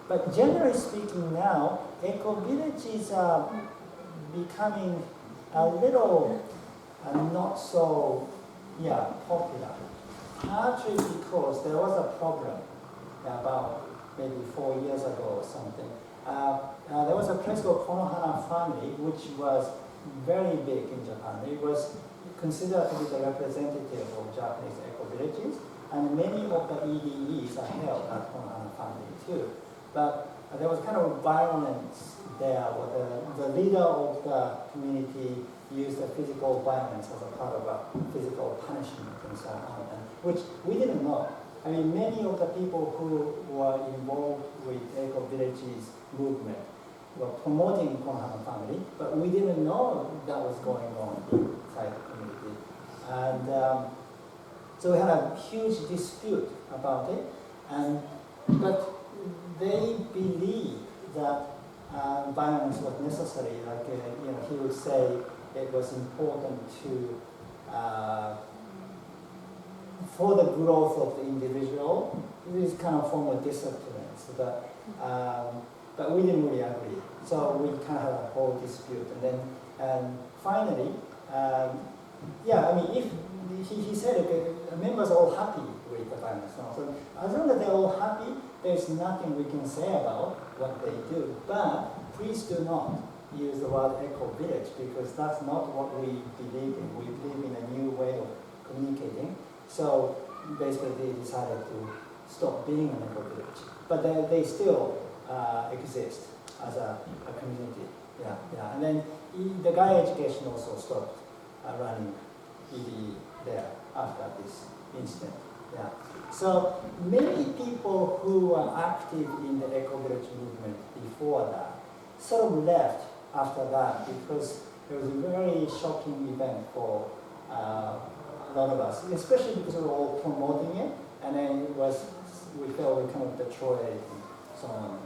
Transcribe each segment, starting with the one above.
But generally speaking now, eco-villages are becoming a little not so popular. Partly because there was a problem about maybe 4 years ago or something. There was a place called Konohana family, which was very big in Japan. It was considered to be the representative of Japanese eco-villages, and many of the EDEs are held at Konohana family too. But there was kind of violence there, where the leader of the community used the physical violence as a part of a physical punishment and so on, and which we didn't know. I mean, many of the people who were involved with eco-villages movement were promoting Konohana family, but we didn't know that was going on inside the community. And so we had a huge dispute about it, but they believed that violence was necessary. Like he would say it was important to for the growth of the individual. This kind of form of discipline. So that, but we didn't really agree. So we kind of had a whole dispute, and finally, I mean, if he said, okay, members are all happy with the violence. So as long as they're all happy, there's nothing we can say about what they do. But please do not use the word eco-village, because that's not what we believe in. We believe in a new way of communicating. So basically they decided to stop being an eco-village. But they still exist as a community. And then the Gaia Education also stopped running EDE there after this incident. So many people who were active in the eco-village movement before that sort of left after that, because it was a very shocking event for a lot of us, especially because we were all promoting it, and then we felt we kind of betrayed and so on.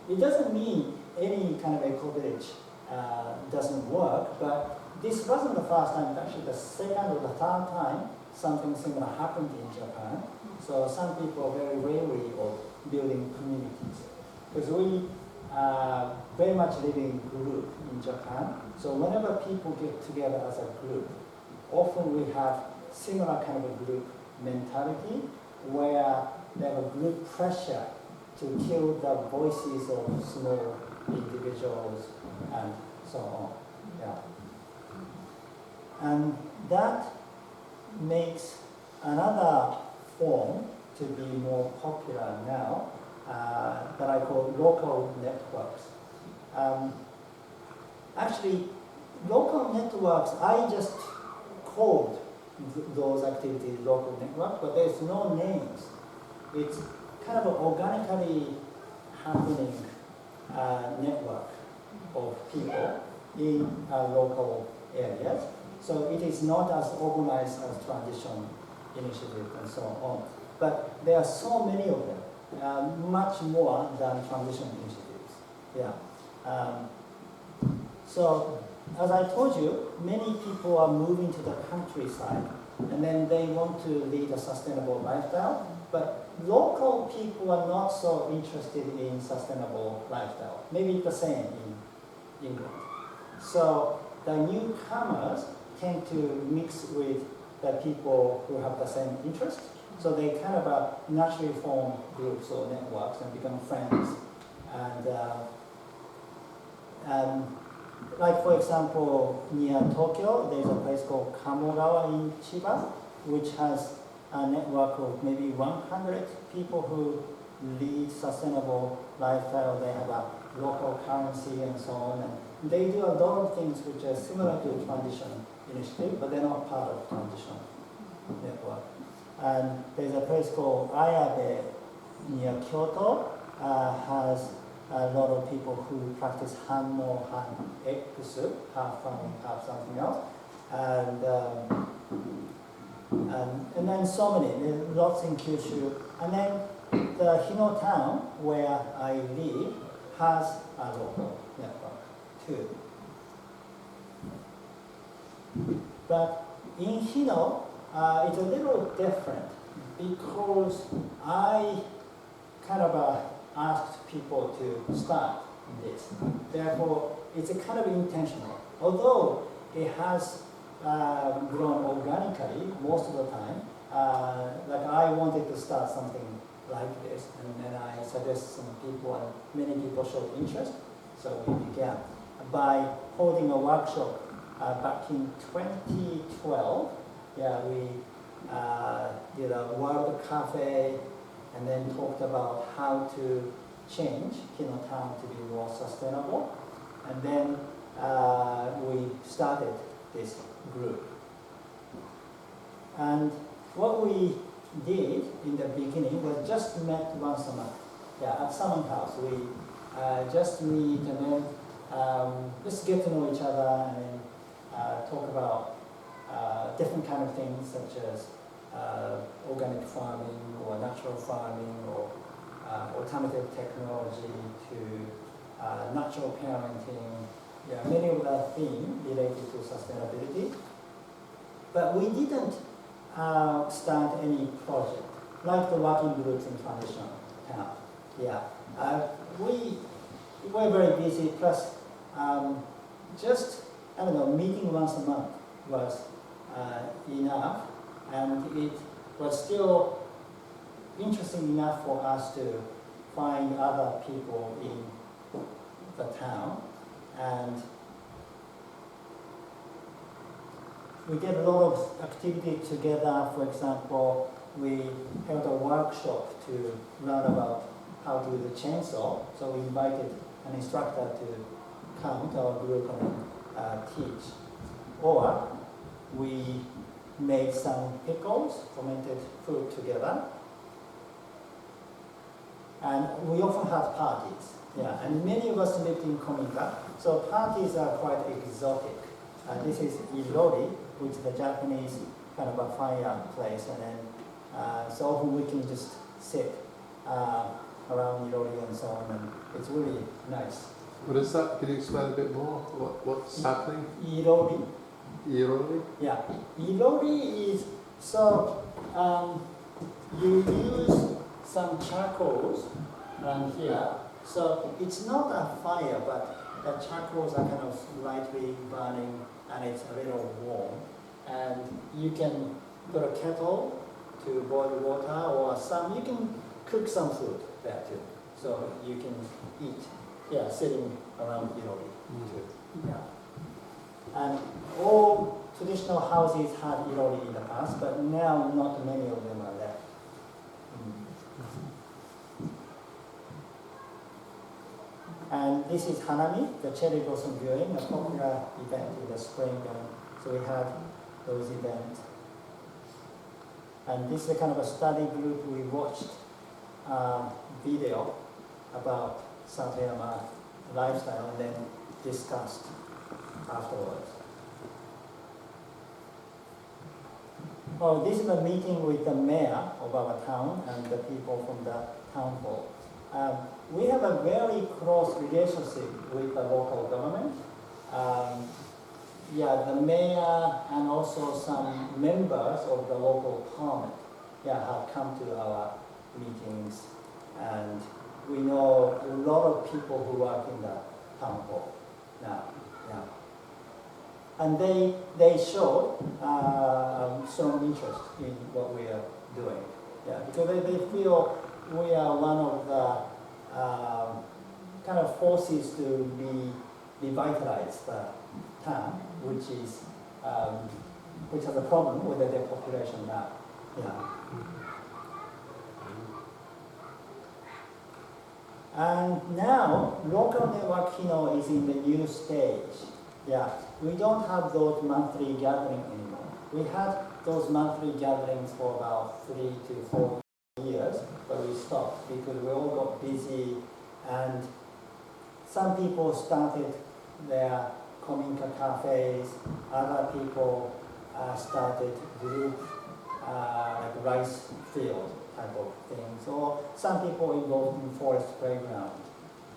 It doesn't mean any kind of eco-village doesn't work, but this wasn't the first time. It's actually the second or the third time something similar happened in Japan. So some people are very wary of building communities, because we very much live in group in Japan. So whenever people get together as a group, often we have similar kind of a group mentality, where they have a group pressure to kill the voices of small individuals and so on. And that makes another form to be more popular now that I call local networks. Actually, local networks, I just called those activities local networks, but there's no names. It's kind of an organically happening network of people in local areas. So it is not as organized as transition initiative and so on. But there are so many of them, much more than transition initiatives. So as I told you, many people are moving to the countryside, and then they want to lead a sustainable lifestyle. But local people are not so interested in sustainable lifestyle. Maybe the same in England. So the newcomers tend to mix with the people who have the same interest. So they kind of naturally form groups or networks and become friends. And like, for example, near Tokyo, there's a place called Kamogawa in Chiba, which has a network of maybe 100 people who lead sustainable lifestyle. They have a local currency and so on. And they do a lot of things which are similar to transition initiative, but they're not part of transition network. And there's a place called Ayabe near Kyoto, has a lot of people who practice Hanno Han-X, half farming, half something else. And then so many, there's lots in Kyushu. And then the Hino town where I live has a local network too. But in Hino, it's a little different, because I kind of asked people to start this. Therefore, it's a kind of intentional. Although it has grown organically most of the time, like I wanted to start something like this, and then I suggested some people, and many people showed interest. So we began by holding a workshop back in 2012. Yeah, we did a world cafe, and then talked about how to change Hino town to be more sustainable. And then we started this group. And what we did in the beginning was just met once a month. Yeah, at someone's house. We just meet and then just get to know each other and then talk about different kind of things such as organic farming or natural farming or alternative technology to natural parenting. Yeah, many of the themes related to sustainability. But we didn't start any project like the working groups in transition town. Yeah, we were very busy. Plus, just I don't know, meeting once a month was enough, and it was still interesting enough for us to find other people in the town, and we did a lot of activity together. For example, we held a workshop to learn about how to do the chainsaw. So we invited an instructor to come to our group and teach. Or we made some pickles, fermented food together. And we often had parties. Yeah, and many of us lived in Kominka, so parties are quite exotic. This is irori, which is the Japanese kind of a fireplace, and then so often we can just sit around irori and so on, and it's really nice. What is that? Can you explain a bit more? What's happening? Irori. Irori? Yeah, irori is so you use some charcoals around here. So it's not a fire, but the charcoals are kind of lightly burning, and it's a little warm. And you can put a kettle to boil water, or you can cook some food there too. So you can eat, yeah, sitting around irori. Yeah. And all traditional houses had irori in the past, but now not many of them are left. And this is Hanami, the cherry blossom viewing, a popular event in the spring. And so we had those events. And this is a kind of a study group. We watched video about Satoyama lifestyle and then discussed afterwards. Oh, this is a meeting with the mayor of our town and the people from the town hall. We have a very close relationship with the local government. Yeah, the mayor and also some members of the local parliament, yeah, have come to our meetings, and we know a lot of people who work in the town hall now. Yeah. And they show strong interest in what we are doing. Yeah, because they feel we are one of the kind of forces to revitalize the town, which has a problem with their population now. Yeah. And now, local network Hino is in the new stage. Yeah, we don't have those monthly gatherings anymore. We had those monthly gatherings for about 3 to 4 years, but we stopped because we all got busy, and some people started their Kominka cafes, other people started group like rice field type of things, or some people involved in forest playground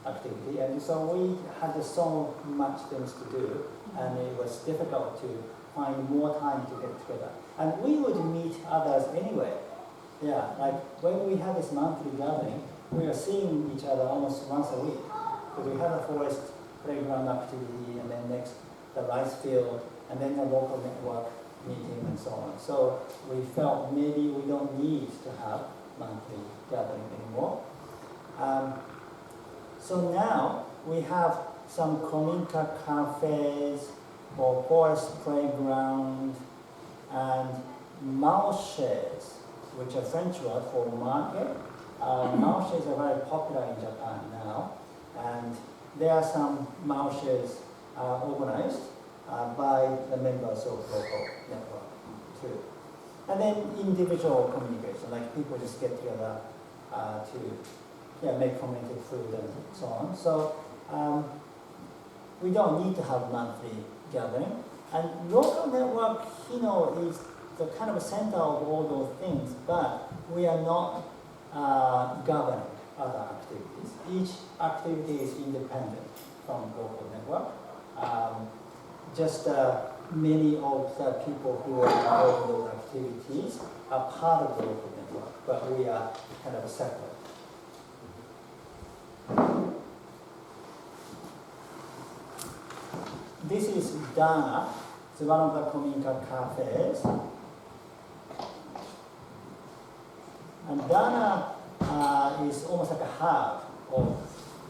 activity, and so we had so much things to do, and it was difficult to find more time to get together. And we would meet others anyway. Yeah, like when we had this monthly gathering, we are seeing each other almost once a week. Because we had a forest playground activity, and then next the rice field, and then the local network meeting and so on. So we felt maybe we don't need to have monthly gathering anymore. So now we have some Kominka cafes or forest playground and marchés, which are French word for market. Marchés are very popular in Japan now, and there are some marchés organized by the members of local network too. And then individual communication, like people just get together to make fermented food and so on. So we don't need to have monthly gathering. And local network, Hino, is the kind of center of all those things, but we are not governing other activities. Each activity is independent from local network. Many of the people who are involved in those activities are part of the local network, but we are kind of separate. This is Dana. It's one of the Kominka cafes. And Dana is almost like a hub of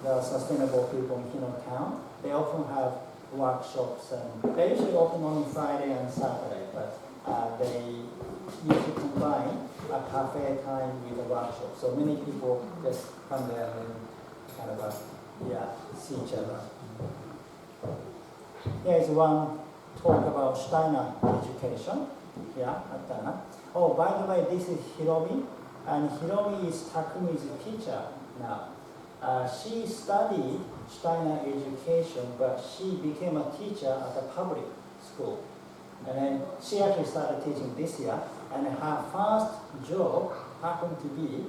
the sustainable people in Hino town. They often have workshops, and they usually open on Friday and Saturday, but they usually combine a cafe time with a workshop. So many people just come there and kind of see each other. Here is one talk about Steiner education. At Dana. Oh, by the way, this is Hiromi, and Hiromi is Takumi's teacher now. She studied Steiner education, but she became a teacher at a public school. And then she actually started teaching this year, and her first job happened to be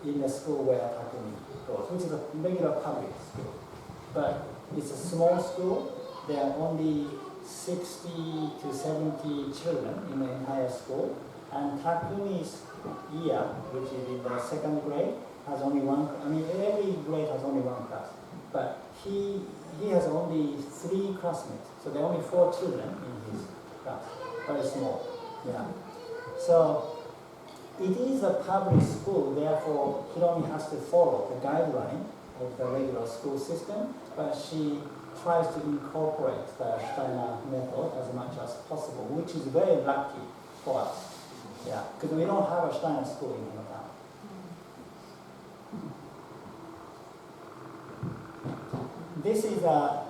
in the school where Takumi goes, which is a regular public school. But it's a small school. There are only 60 to 70 children in the entire school. And Takumi's year, which is in the second grade, has only one. Every grade has only one class. But he has only 3 classmates. So there are only 4 children in his class. Very small. So it is a public school, therefore Hiromi has to follow the guideline of the regular school system, but she tries to incorporate the Steiner method as much as possible, which is very lucky for us. Because we don't have a Steiner school in Hino town. This is a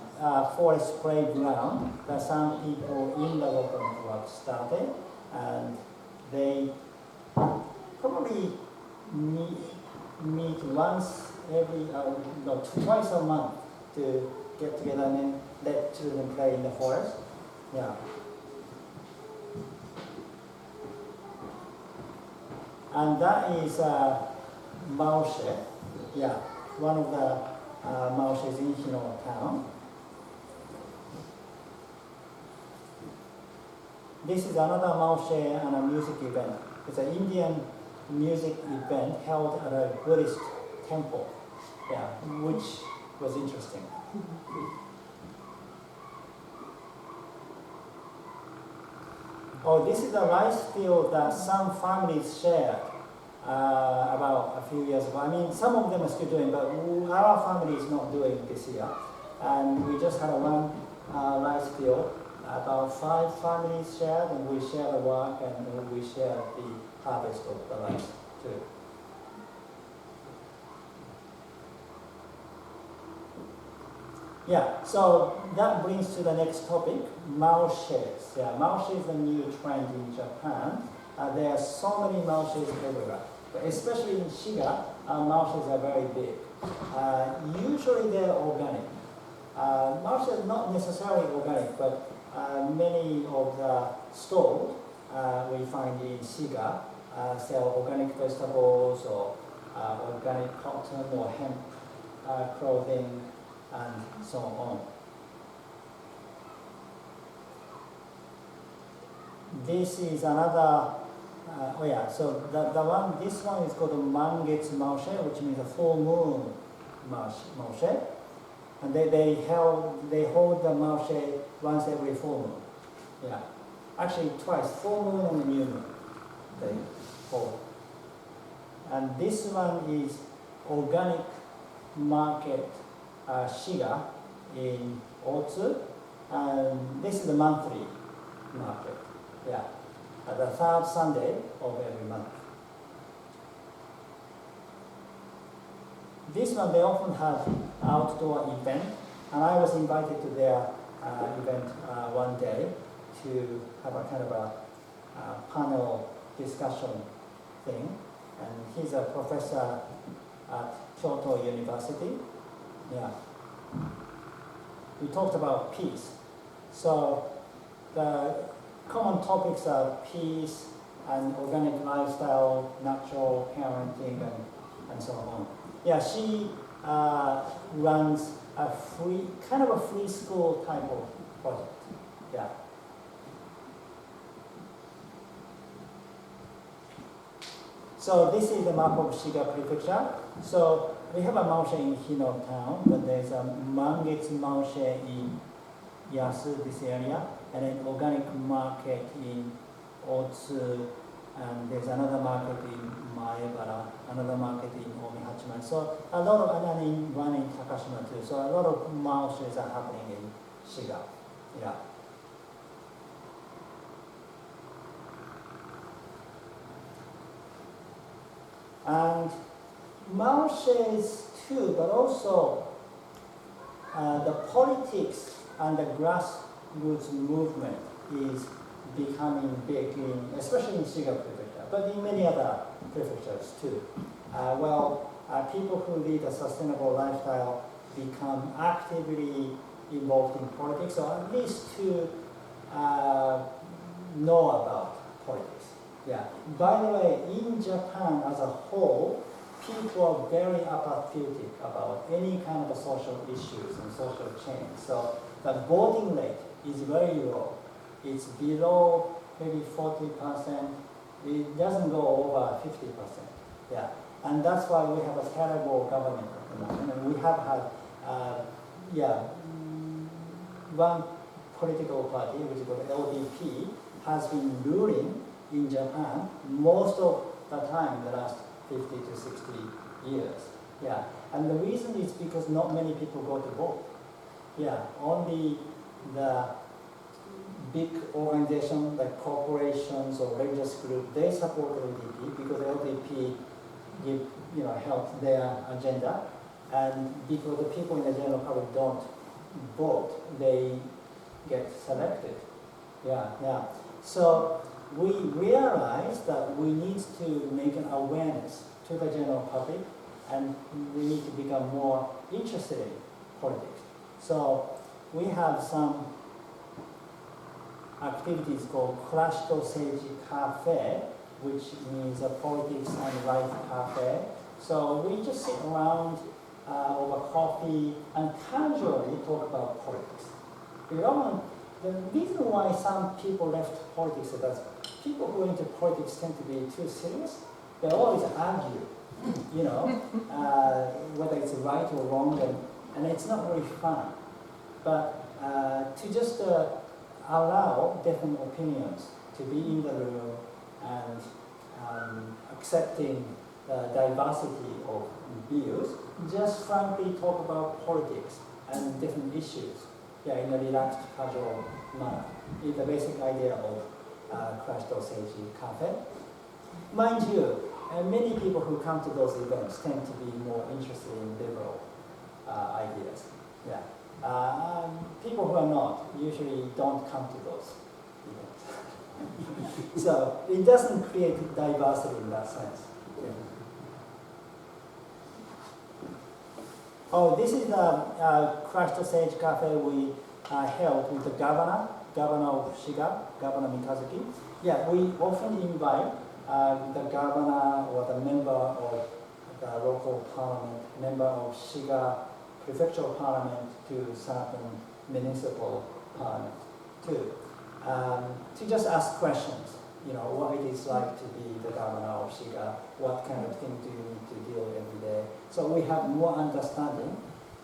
forest playground that some people in the local network started, and they probably meet once twice a month to get together and then let children play in the forest. And that is marché. One of the marchés in Hino town. This is another marché and a music event. It's an Indian music event held at a Buddhist temple, which was interesting. Oh, this is a rice field that some families shared about a few years ago. Some of them are still doing, but our family is not doing this year. And we just had one rice field. About 5 families shared, and we share the work, and we share the harvest of the rice too. So that brings to the next topic, marchés. Marché is a new trend in Japan. There are so many marchés everywhere, but especially in Shiga, marchés are very big. Usually they're organic. Marchés not necessarily organic, but many of the stalls we find in Shiga sell organic vegetables or organic cotton or hemp clothing and so on. This is another oh yeah, so this one is called Mangetsu Maoshe, which means a full moon Maoshe. And they hold the Maoshe once every full moon. Yeah. Actually twice, full moon and new moon. They hold. And this one is organic market Shiga in Otsu. And this is the monthly market. Yeah. At the third Sunday of every month. This one, they often have outdoor event, and I was invited to their event one day to have a kind of a panel discussion thing. And he's a professor at Kyoto University. Yeah. We talked about peace. So the common topics are peace and organic lifestyle, natural parenting, and so on. Yeah, she runs a free school type of project. Yeah. So this is the map of Shiga Prefecture. So we have a Maoshe in Hino town, but there's a Mangetsu Maoshe in Yasu, this area, and an organic market in Otsu, and there's another market in Maebara, another market in Omihachiman. So a lot of, and one in Takashima too. So a lot of Maoshes are happening in Shiga. Yeah. And Maoshes too, but also the politics and the grassroots movement is becoming big, especially in Shiga Prefecture, but in many other prefectures too. People who lead a sustainable lifestyle become actively involved in politics, or at least to know about politics. Yeah. By the way, in Japan as a whole, people are very apathetic about any kind of social issues and social change. So the voting rate is very low. It's below maybe 40%. It doesn't go over 50%. Yeah. And that's why we have a terrible government at the moment. And we have had, one political party, which is called LDP, has been ruling in Japan most of the time, the last 50 to 60 years. Yeah. And the reason is because not many people go to vote. Yeah. Only the big organizations like corporations or religious groups, they support LDP because LDP help their agenda, and because the people in the general public don't vote, they get selected. Yeah, yeah. So we realized that we need to make an awareness to the general public, and we need to become more interested in politics. So we have some activities called Crash to Seiji Cafe, which means a politics and life cafe. So we just sit around over coffee and casually talk about politics. The reason why some people left politics is that people who are into politics tend to be too serious. They always argue, whether it's right or wrong, and it's not very fun. But to just allow different opinions to be in the room and accepting the diversity of views, just frankly talk about politics and different issues, in a relaxed, casual manner. It's the basic idea of Crash to Seiji Cafe. Mind you, many people who come to those events tend to be more interested in liberal ideas. Yeah. People who are not usually don't come to those events. So it doesn't create diversity in that sense. Yeah. Oh, this is the Crash to Sage Cafe we held with the governor of Shiga, Governor Mikazuki. Yeah, we often invite the governor or the member of the local parliament, member of Shiga Prefecture Parliament to certain municipal parliament too, to just ask questions. what it is like to be the governor of Shiga, what kind of thing do you need to deal every day. So we have more understanding.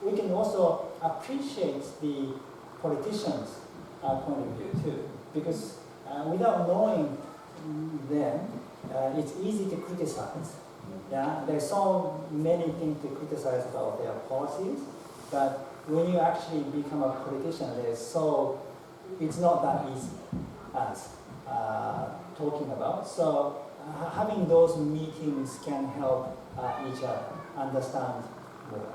We can also appreciate the politicians' point of view too, because without knowing them, it's easy to criticize. Yeah, there's so many things to criticize about their policies, but when you actually become a politician, it's not that easy as talking about. So having those meetings can help each other understand more.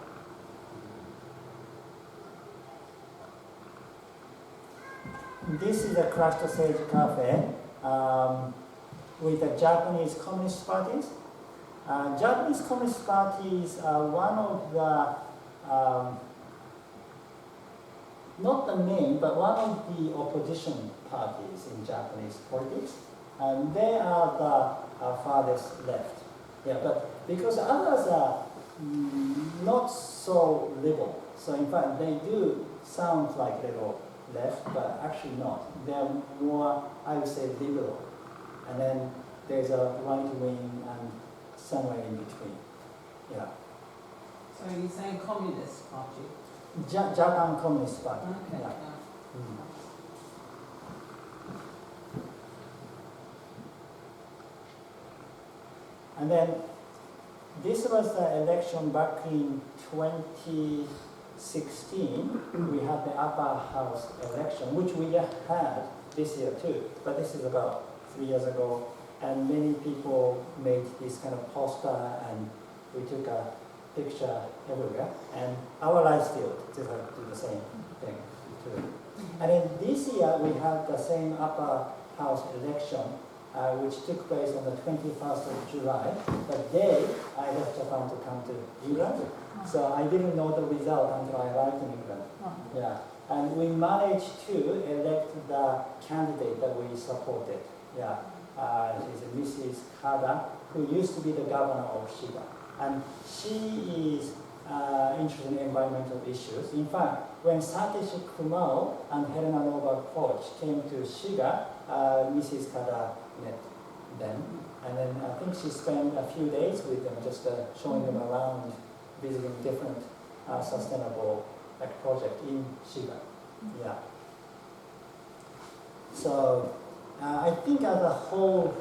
This is a crushed sage cafe with the Japanese Communist parties. Japanese Communist parties are one of the, not the main, but one of the opposition parties in Japanese politics. And they are the farthest left. Yeah, but because others are not so liberal. So in fact, they do sound like liberal left, but actually not. They're more, I would say, liberal. And then there's a right wing and somewhere in between. Yeah. So you're saying Communist Party? Japan Communist Party. Okay. Yeah. And then this was the election back in 2016. We had the upper house election, which we had this year too, but this is about 3 years ago. And many people made this kind of poster, and we took a picture everywhere. And our life field did the same thing too. And then this year we had the same upper house election, which took place on the 21st of July, the day I left Japan to come to England. So I didn't know the result until I arrived in England. Yeah. And we managed to elect the candidate that we supported. Yeah. She's Mrs. Kada, who used to be the governor of Shiga. And she is interested in environmental issues. In fact, when Satoshi Kumao and Helena Nova Koch came to Shiga, Mrs. Kada met them. And then I think she spent a few days with them, just showing them around, visiting different sustainable projects in Shiga. Yeah. So I think as a whole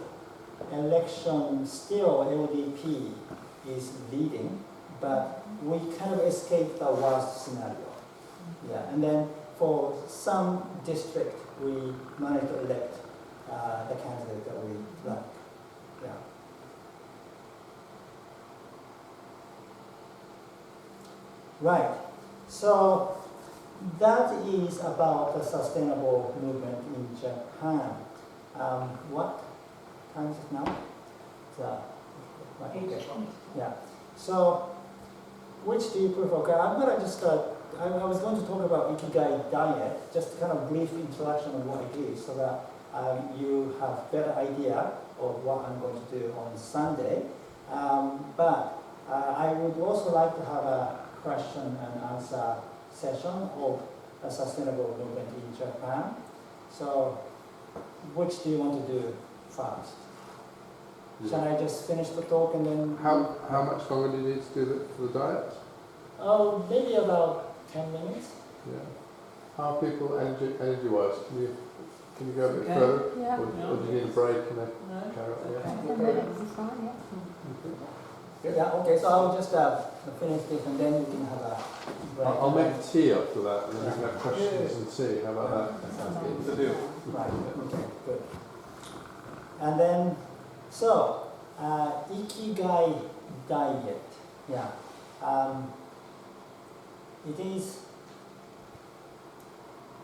election, still LDP is leading, but we kind of escaped the worst scenario. Yeah, and then for some district, we managed to elect the candidate that we like. Yeah. Right. So that is about the sustainable movement in Japan. What time is it now? Okay. Yeah. So, which do you prefer? Okay, I'm gonna just. I was going to talk about Ikigai Diet, just kind of brief introduction of what it is, so that you have better idea of what I'm going to do on Sunday. But I would also like to have a question and answer session of a sustainable movement in Japan. So, which do you want to do first? Shall I just finish the talk and then... How much longer do you need to do for the diet? Oh, maybe about 10 minutes. Yeah. How are people energy-wise? Can you go a bit further? Yeah. Or do you need a break and then carry on? Yeah. 10 minutes is fine, yeah. Yeah, okay, so I'll just finish this and then we can have a break. I'll make tea after that and then we can have questions and tea. How about that? Sounds Good deal. Right, okay, good. And then, so, Ikigai Diet. Yeah. It is,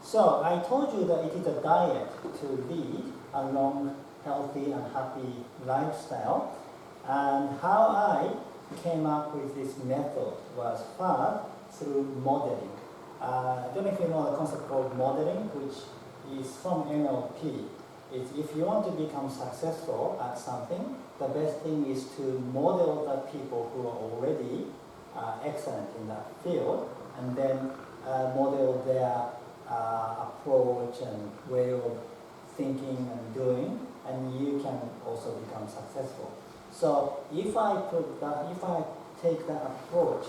so I told you that it is a diet to lead a long, healthy and happy lifestyle. And how I came up with this method was first through modeling. I don't know if you know the concept called modeling, which is from NLP. It's if you want to become successful at something, the best thing is to model the people who are already excellent in that field, and then model their approach and way of thinking and doing and you can also become successful. So if I take that approach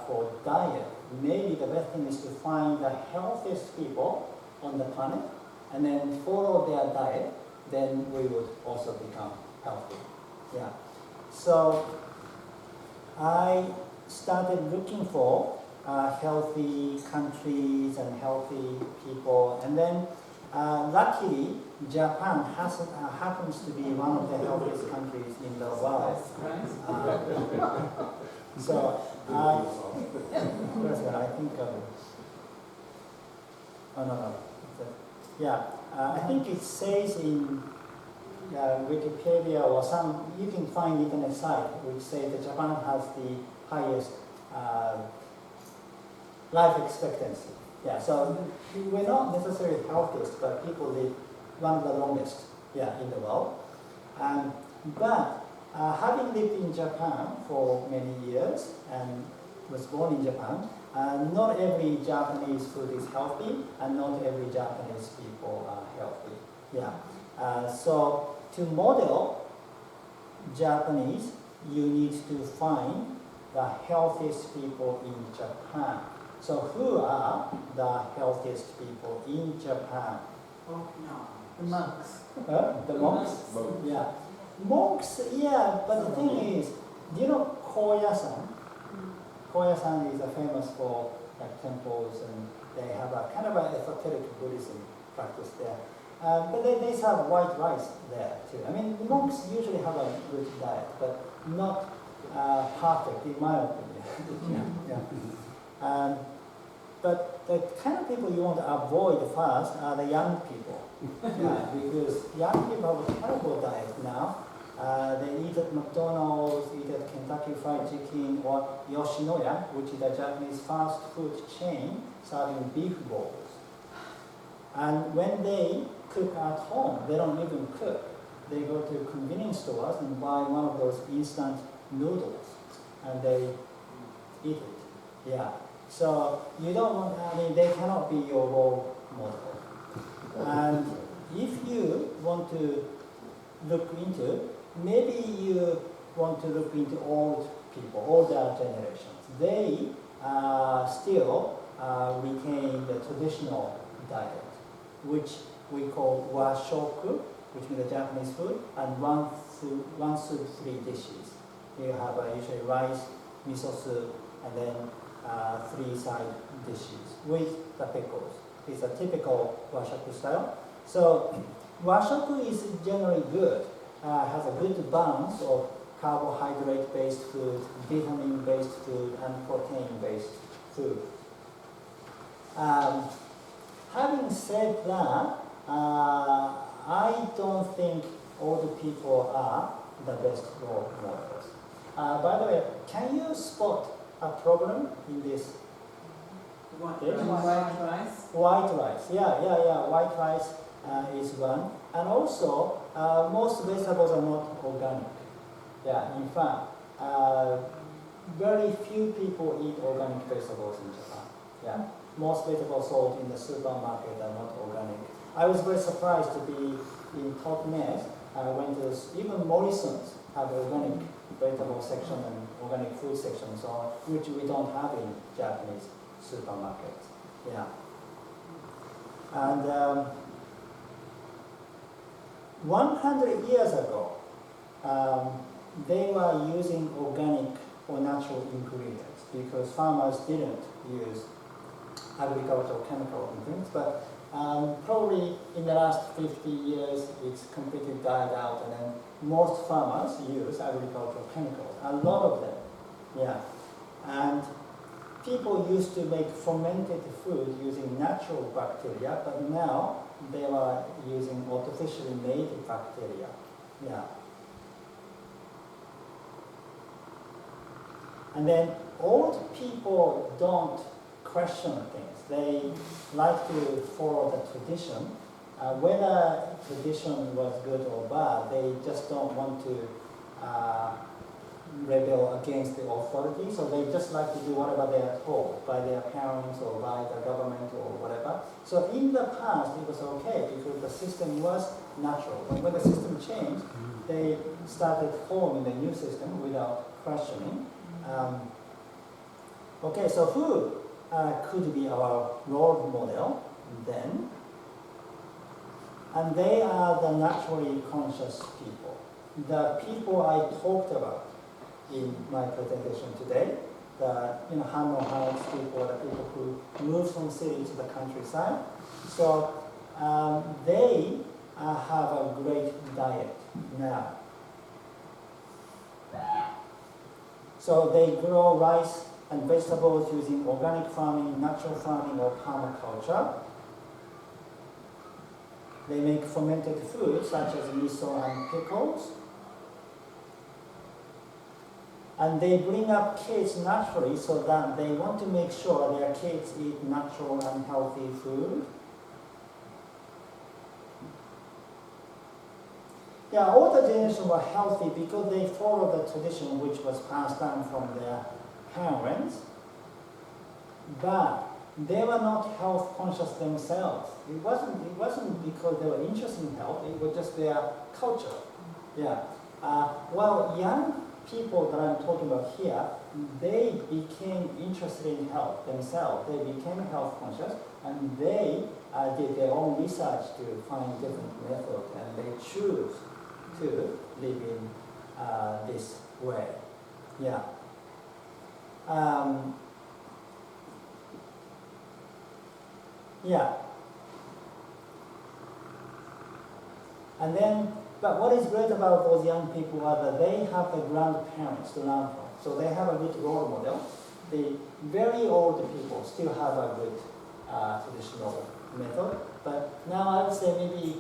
for diet, maybe the best thing is to find the healthiest people on the planet and then follow their diet, then we would also become healthy. Yeah. So I started looking for healthy countries and healthy people, and then luckily Japan happens to be one of the healthiest countries in the world. So I think I think it says in Wikipedia or some, you can find internet site which says that Japan has the highest life expectancy. Yeah, so we're not necessarily healthiest, but people live one of the longest, in the world. But having lived in Japan for many years and was born in Japan, not every Japanese food is healthy, and not every Japanese people are healthy. Yeah. So to model Japanese, you need to find the healthiest people in Japan. So who are the healthiest people in Japan? Oh, no. The monks. The monks? Yeah. Monks, yeah, but the thing is, do you know Koya-san? Koya-san is famous for temples, and they have a kind of an esoteric Buddhism practice there. But they serve white rice there too. I mean, the monks usually have a good diet, but not perfect in my opinion. Yeah. But the kind of people you want to avoid first are the young people. Because young people have a terrible diet now. They eat at McDonald's, eat at Kentucky Fried Chicken, or Yoshinoya, which is a Japanese fast food chain serving beef balls. And when they cook at home, they don't even cook. They go to convenience stores and buy one of those instant noodles, and they eat it. Yeah. So you don't want, they cannot be your role model. And if you want to look into, maybe you want to look into old people, older generations. They still retain the traditional diet, which we call washoku, which means the Japanese food, and one soup, 3 dishes. You have usually rice, miso soup, and then 3 side dishes with the pickles. It's a typical washoku style. So washoku is generally good. Has a good balance of carbohydrate-based food, vitamin-based food, and protein-based food. Having said that, I don't think all the people are the best role models. By the way, can you spot a problem in this? White dish? rice. White rice, yeah. White rice is one. And also, most vegetables are not organic. Yeah, in fact, very few people eat organic vegetables in Japan. Yeah, most vegetables sold in the supermarket are not organic. I was very surprised to be in Totnes. I went to even Morrison's have organic vegetable section and organic food section, so which we don't have in Japanese supermarkets. Yeah, and 100 years ago, they were using organic or natural ingredients because farmers didn't use agricultural chemical things, but probably in the last 50 years it's completely died out, and then most farmers use agricultural chemicals, a lot of them, yeah. And people used to make fermented food using natural bacteria, but now they are using artificially made bacteria, yeah. And then old people don't question things. They like to follow the tradition. Whether tradition was good or bad, they just don't want to rebel against the authority, so they just like to do whatever they are told by their parents or by the government or whatever. So in the past, it was okay because the system was natural. But when the system changed, they started following the new system without questioning. Okay, so who could be our role model then? And they are the naturally conscious people. The people I talked about in my presentation today, the Hano Heights people, the people who move from city to the countryside. So they have a great diet now. So they grow rice and vegetables using organic farming, natural farming, or permaculture. They make fermented foods such as miso and pickles. And they bring up kids naturally so that they want to make sure their kids eat natural and healthy food. Yeah, all the generations were healthy because they followed the tradition which was passed down from their parents. But they were not health conscious themselves. It wasn't because they were interested in health, it was just their culture. Yeah. Well, young people that I'm talking about here, they became interested in health themselves. They became health conscious and they did their own research to find different methods and they choose to live in this way. Yeah. Yeah. And then, but what is great about those young people are that they have the grandparents to learn from. So they have a good role model. The very old people still have a good traditional method. But now I would say maybe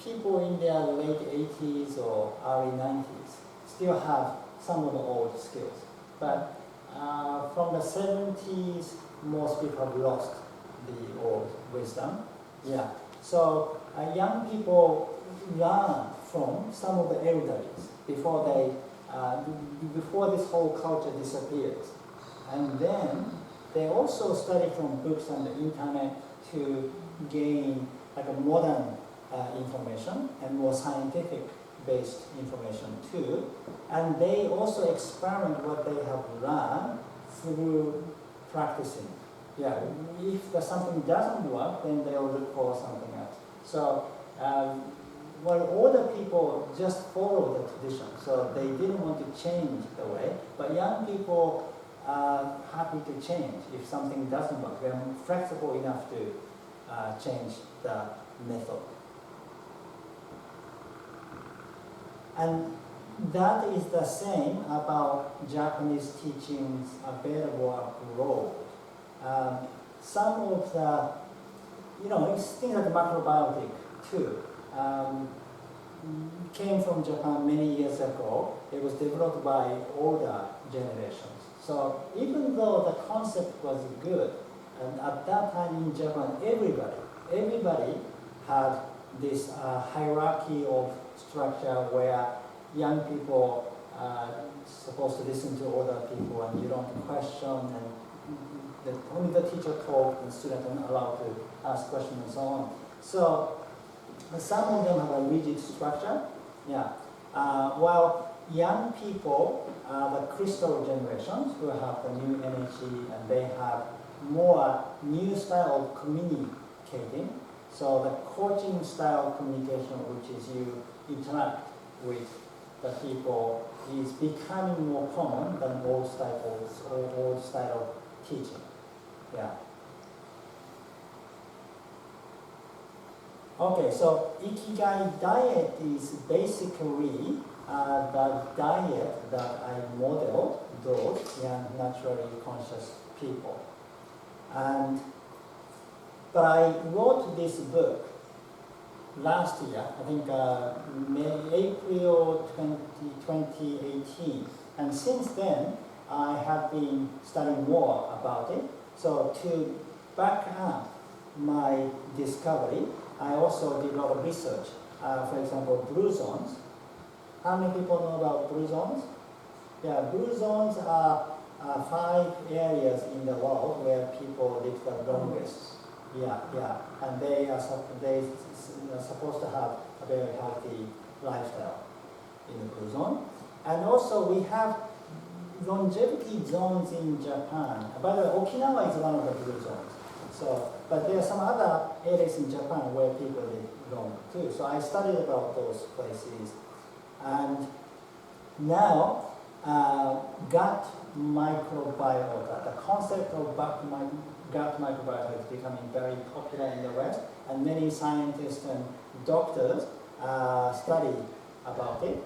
people in their late 80s or early 90s still have some of the old skills. But from the 70s, most people have lost the old wisdom. Yeah. So young people learn from some of the elderlies before before this whole culture disappears. And then they also study from books and the internet to gain like a modern information and more scientific based information too. And they also experiment what they have learned through practicing. Yeah, if something doesn't work, then they'll look for something else. So, well, older people just follow the tradition, so they didn't want to change the way. But young people are happy to change if something doesn't work. They're flexible enough to change the method. And that is the same about Japanese teachings available abroad. Some of the, things like macrobiotic too, came from Japan many years ago. It was developed by older generations. So even though the concept was good, and at that time in Japan, everybody had this hierarchy of structure where young people are supposed to listen to older people and you don't question, and only the teacher talks and students are not allowed to ask questions and so on. So some of them have a rigid structure. Yeah. While young people are the crystal generations who have the new energy and they have more new style of communicating. So the coaching style of communication, which is you interact with the people, is becoming more common than old style of teaching. Yeah. Okay, so Ikigai Diet is basically the diet that I modeled those young naturally conscious people. But I wrote this book last year, I think April 2018. And since then, I have been studying more about it. So to back up my discovery, I also did a lot of research. For example, blue zones. How many people know about blue zones? Yeah, blue zones are 5 areas in the world where people live the longest. Yeah, yeah, and they are supposed to have a very healthy lifestyle in the blue zone. And also we have longevity zones in Japan. By the way, Okinawa is one of the blue zones. So, but there are some other areas in Japan where people live long too. So I studied about those places. And now, gut microbiota, the concept of gut microbiota is becoming very popular in the West, and many scientists and doctors study about it.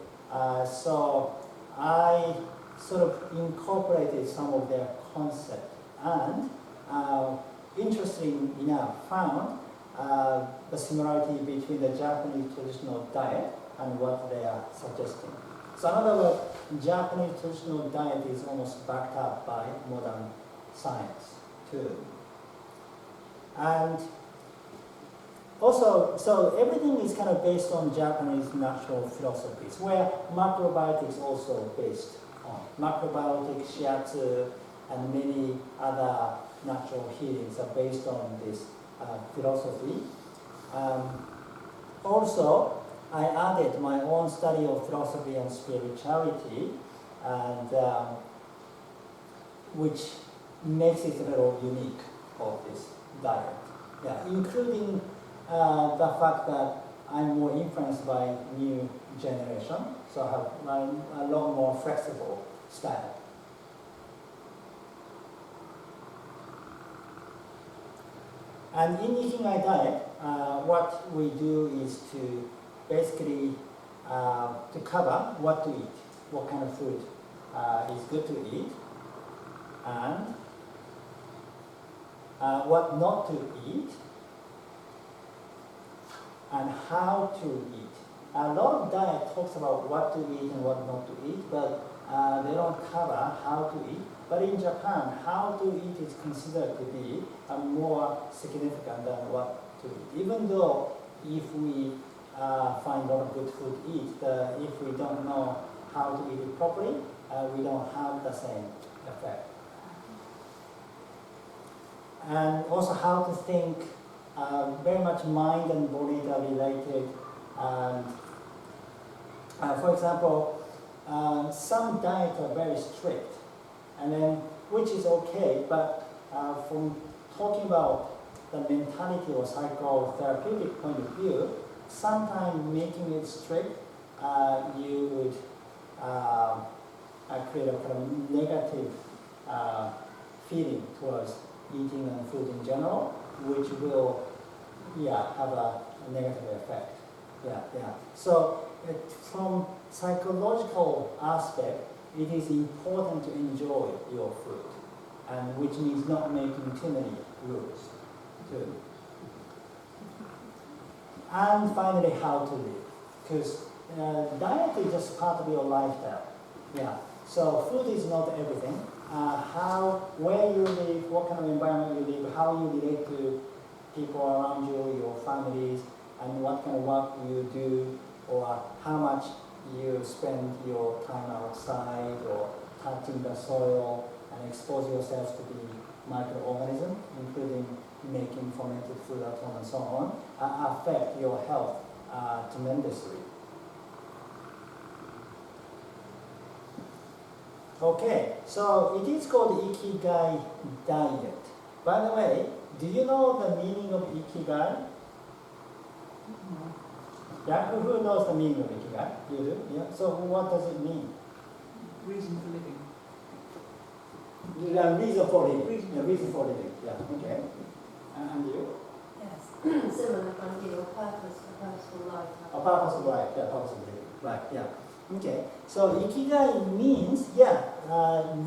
So I sort of incorporated some of their concepts, and interesting enough, found the similarity between the Japanese traditional diet and what they are suggesting. So in other words, Japanese traditional diet is almost backed up by modern science too. And also, so everything is kind of based on Japanese natural philosophies, where macrobiotics is also based on. Macrobiotics, shiatsu, and many other natural healings are based on this philosophy. Also, I added my own study of philosophy and spirituality, and which makes it a little unique of this diet. Yeah, including the fact that I'm more influenced by new generation, so I have a lot more flexible style. And in Ikigai Diet, what we do is to basically to cover what to eat, what kind of food is good to eat, and what not to eat, and how to eat. A lot of diet talks about what to eat and what not to eat, but they don't cover how to eat. But in Japan, how to eat is considered to be more significant than what to eat. Even though if we find a lot of good food to eat, if we don't know how to eat it properly, we don't have the same effect. And also how to think, very much mind and body are related. For example, some diets are very strict, and then which is okay, but from talking about the mentality or psychotherapeutic point of view, sometimes making it strict, you would create a kind of negative feeling towards eating and food in general, which will, have a negative effect. So from psychological aspect, it is important to enjoy your food, and which means not making too many rules too. And finally, how to live, because diet is just part of your lifestyle. So food is not everything. Where you live, what kind of environment you live, how you relate to people around you, your families, and what kind of work you do, or how much you spend your time outside or touching the soil and expose yourself to the microorganisms, including making fermented food at home and so on, affect your health tremendously. Okay, so it is called Ikigai Diet. By the way, do you know the meaning of Ikigai? Yeah, who knows the meaning of Ikigai? You do? Yeah. So what does it mean? Reason for living. The reason for living. The reason for living. Yeah. Okay. And you? Yes. Similar idea, purposeful life. A purposeful life. Yeah, purposeful living. Right. Yeah. Okay. So Ikigai means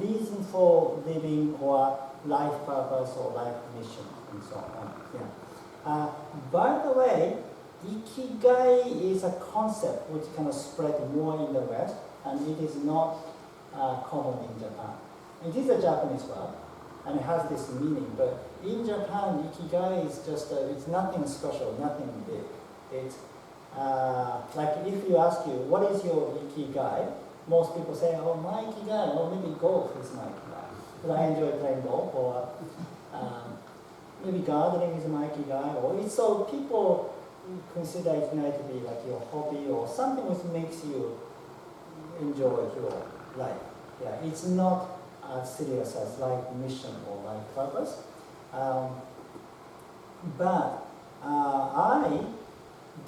reason for living or life purpose or life mission and so on. Yeah. By the way, Ikigai is a concept which kind of spread more in the West, and it is not common in Japan. It is a Japanese word, and it has this meaning, but in Japan, Ikigai is just, it's nothing special, nothing big. It's like if you ask you, what is your Ikigai? most people say, oh, my Ikigai, or maybe golf is my Ikigai. Because I enjoy playing golf, or maybe gardening is my Ikigai, or it's so people consider Ikigai to be like your hobby or something which makes you enjoy your life. Yeah, it's not as serious as life mission or life purpose. But I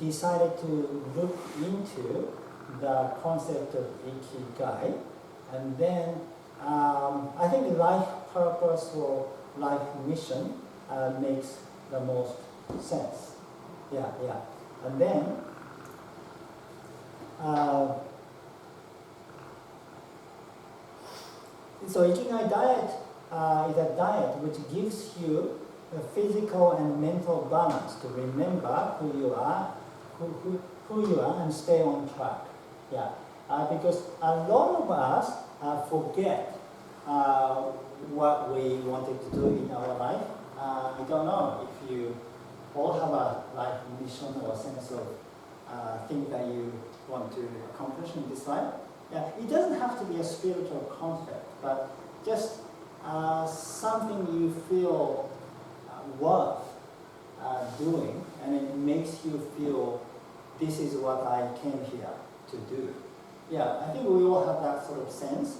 decided to look into the concept of Ikigai, and then I think life purpose or life mission makes the most sense. Yeah. And then so Ikigai Diet is a diet which gives you a physical and mental balance to remember who you are, who you are, and stay on track. Yeah, because a lot of us forget what we wanted to do in our life. I don't know if you all have a life mission or sense of thing that you want to accomplish in this life. Yeah, it doesn't have to be a spiritual concept, but just something you feel worth doing, and it makes you feel this is what I came here to do. Yeah, I think we all have that sort of sense,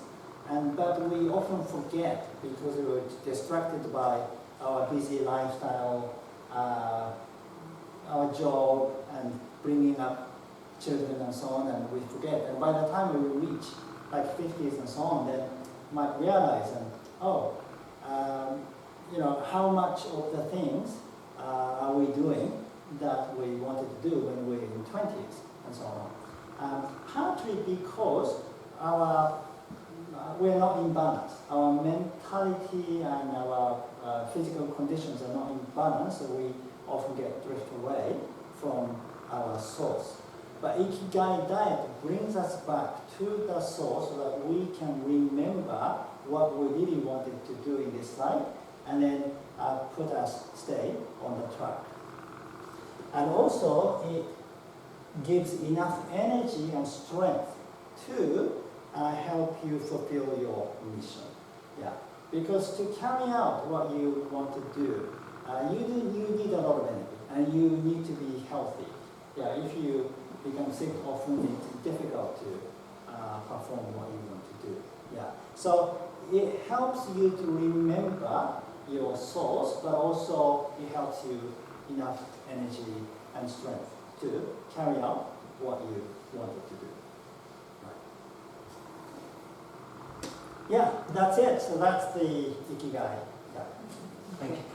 but we often forget because we're distracted by our busy lifestyle, our job, and bringing up children and so on, and we forget. And by the time we reach like 50s and so on, then we might realize, how much of the things are we doing that we wanted to do when we were in 20s and so on. Partly because we're not in balance. Our mentality and our physical conditions are not in balance, so we often get drift away from our source. But Ikigai Diet brings us back to the source so that we can remember what we really wanted to do in this life, and then put us stay on the track. And also, it gives enough energy and strength to help you fulfill your mission. Yeah, because to carry out what you want to do, you need a lot of energy, and you need to be healthy. Yeah, if you become sick often, it's difficult to perform what you want to do. Yeah, so it helps you to remember your source, but also it helps you enough energy and strength to carry out what you wanted to do. Right. Yeah, that's it. So that's the Ikigai. Yeah. Thank you.